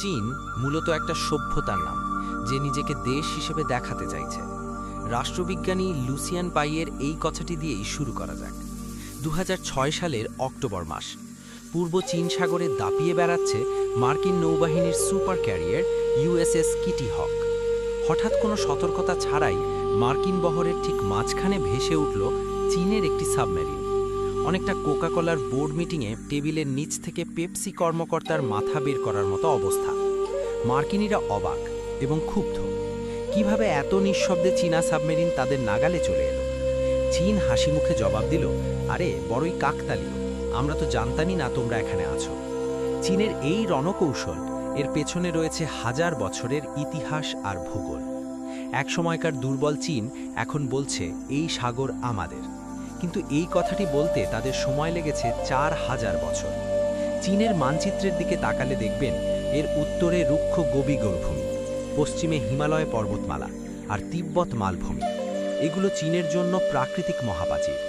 চীন মূলত একটা সভ্যতার নাম, যে নিজেকে দেশ হিসেবে দেখাতে চাইছে। রাষ্ট্রবিজ্ঞানী লুসিয়ান পাইয়ের এই কথাটি দিয়েই শুরু করা যাক। 2006 সালের অক্টোবর মাস। পূর্ব চীন সাগরে দাপিয়ে বেড়াচ্ছে মার্কিন নৌবাহিনীর সুপার ক্যারিয়ার USS কিটি হক। হঠাৎ কোনো সতর্কতা ছাড়াই মার্কিন বহরের ঠিক মাঝখানে ভেসে উঠল চীনের একটি সাবমেরিন। অনেকটা কোকাকোলার বোর্ড মিটিংয়ে টেবিলের নিচ থেকে পেপসি কর্মকর্তার মাথা বের করার মতো অবস্থা। মার্কিনীরা অবাক এবং ক্ষুব্ধ। কিভাবে এত নিঃশব্দে চীনা সাবমেরিন তাদের নাগালে চলে এলো? চীন হাসি মুখে জবাব দিল, আরে বড়ই কাকতালীয়, আমরা তো জানতামই না তোমরা এখানে আছো। চীনের এই রণকৌশল, এর পেছনে রয়েছে হাজার বছরের ইতিহাস আর ভূগোল। এক সময়কার দুর্বল চীন এখন বলছে এই সাগর আমাদের, কিন্তু এই কথাটি বলতে তাদের সময় লেগেছে 4000 বছর। চীনের মানচিত্রের দিকে তাকালে দেখবেন এর উত্তরে রুক্ষ গোবি গৌরভূমি, পশ্চিমে হিমালয় পর্বতমালা আর তিব্বত মালভূমি। এগুলো চীনের জন্য প্রাকৃতিক মহাপ্রাচীর।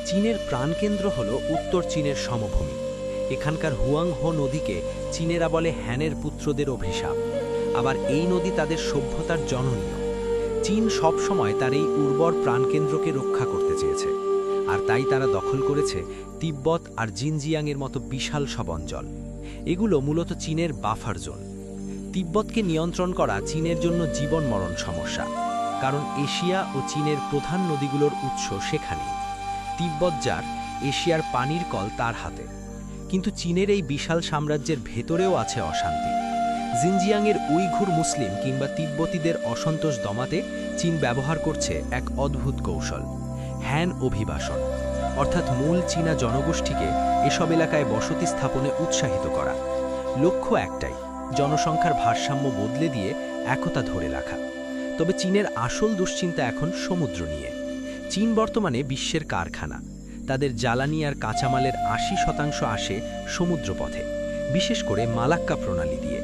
চীনের প্রাণকেন্দ্র হল উত্তর চীনের সমভূমি। এখানকার হুয়াংহো নদীকে চীনেরা বলে হ্যানের পুত্রদের অভিশাপ। আবার এই নদী তাদের সভ্যতার জননীয়। চীন সবসময় তার এই উর্বর প্রাণকেন্দ্রকে রক্ষা করতে চেয়েছে, আর তাই তারা দখল করেছে তিব্বত আর জিনজিয়াংয়ের মতো বিশাল সব অঞ্চল। এগুলো মূলত চীনের বাফার জোন। তিব্বতকে নিয়ন্ত্রণ করা চীনের জন্য জীবন মরণ সমস্যা, কারণ এশিয়া ও চীনের প্রধান নদীগুলোর উৎস সেখানেই। তিব্বত যার, এশিয়ার পানির কল তার হাতে। কিন্তু চীনের এই বিশাল সাম্রাজ্যের ভেতরেও আছে অশান্তি। জিনজিয়াংয়ের উইঘুর মুসলিম কিংবা তিব্বতীদের অসন্তোষ দমাতে চীন ব্যবহার করছে এক অদ্ভুত কৌশল, হ্যান অভিবাসন, অর্থাৎ মূল চীনা জনগোষ্ঠীকে এসব এলাকায় বসতি স্থাপনে উৎসাহিত করা। লক্ষ্য একটাই, জনসংখ্যার ভারসাম্য বদলে দিয়ে একতা ধরে রাখা। তবে চীনের আসল দুশ্চিন্তা এখন সমুদ্র নিয়ে। চীন বর্তমানে বিশ্বের কারখানা। তাদের জ্বালানি আর কাঁচামালের 80% আসে সমুদ্রপথে, বিশেষ করে মালাক্কা প্রণালী দিয়ে।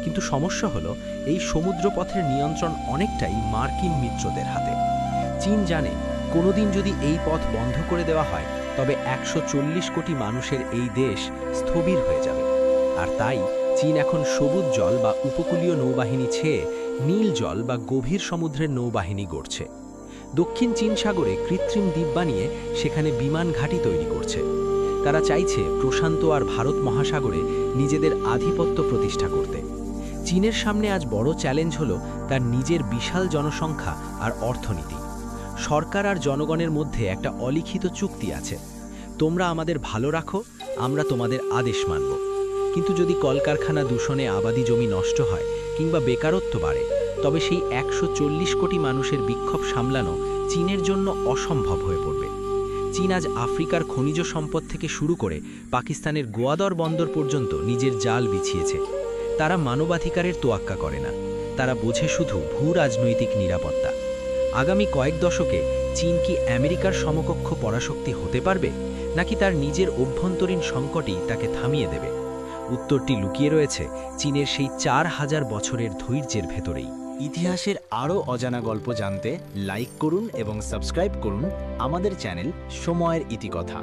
কিন্তু সমস্যা হলো, এই সমুদ্রপথের নিয়ন্ত্রণ অনেকটাই মার্কিন মিত্রদের হাতে। চীন জানে কোনোদিন যদি এই পথ বন্ধ করে দেওয়া হয়, তবে 140 কোটি মানুষের এই দেশ স্থবির হয়ে যাবে। আর তাই চীন এখন সবুজ জল বা উপকূলীয় নৌবাহিনী ছেয়ে নীল জল বা গভীর সমুদ্রের নৌবাহিনী গড়ছে। দক্ষিণ চীন সাগরে কৃত্রিম দ্বীপ বানিয়ে সেখানে বিমান ঘাঁটি তৈরি করছে। তারা চাইছে প্রশান্ত আর ভারত মহাসাগরে নিজেদের আধিপত্য প্রতিষ্ঠা করতে। চীনের সামনে আজ বড় চ্যালেঞ্জ হলো তার নিজের বিশাল জনসংখ্যা আর অর্থনীতি। সরকার আর জনগণের মধ্যে একটা অলিখিত চুক্তি আছে, তোমরা আমাদের ভালো রাখো, আমরা তোমাদের আদেশ মানব। কিন্তু যদি কলকারখানা দূষণে আবাদি জমি নষ্ট হয় কিংবা বেকারত্ব বাড়ে, তবে সেই 140 কোটি মানুষের বিক্ষোভ সামলানো চীনের জন্য অসম্ভব হয়ে পড়বে। চীন আজ আফ্রিকার খনিজ সম্পদ থেকে শুরু করে পাকিস্তানের গোয়াদর বন্দর পর্যন্ত নিজের জাল বিছিয়েছে। তারা মানবাধিকারের তোয়াক্কা করে না, তারা বোঝে শুধু ভূ রাজনৈতিক নিরাপত্তা। আগামী কয়েক দশকে চীন কি আমেরিকার সমকক্ষ পরাশক্তি হতে পারবে, নাকি তার নিজের অভ্যন্তরীণ সংকটই তাকে থামিয়ে দেবে? উত্তরটি লুকিয়ে রয়েছে চীনের সেই 4000 বছরের ধৈর্যের ভেতরেই। ইতিহাসের আরও অজানা গল্প জানতে লাইক করুন এবং সাবস্ক্রাইব করুন আমাদের চ্যানেল সময়ের ইতিকথা।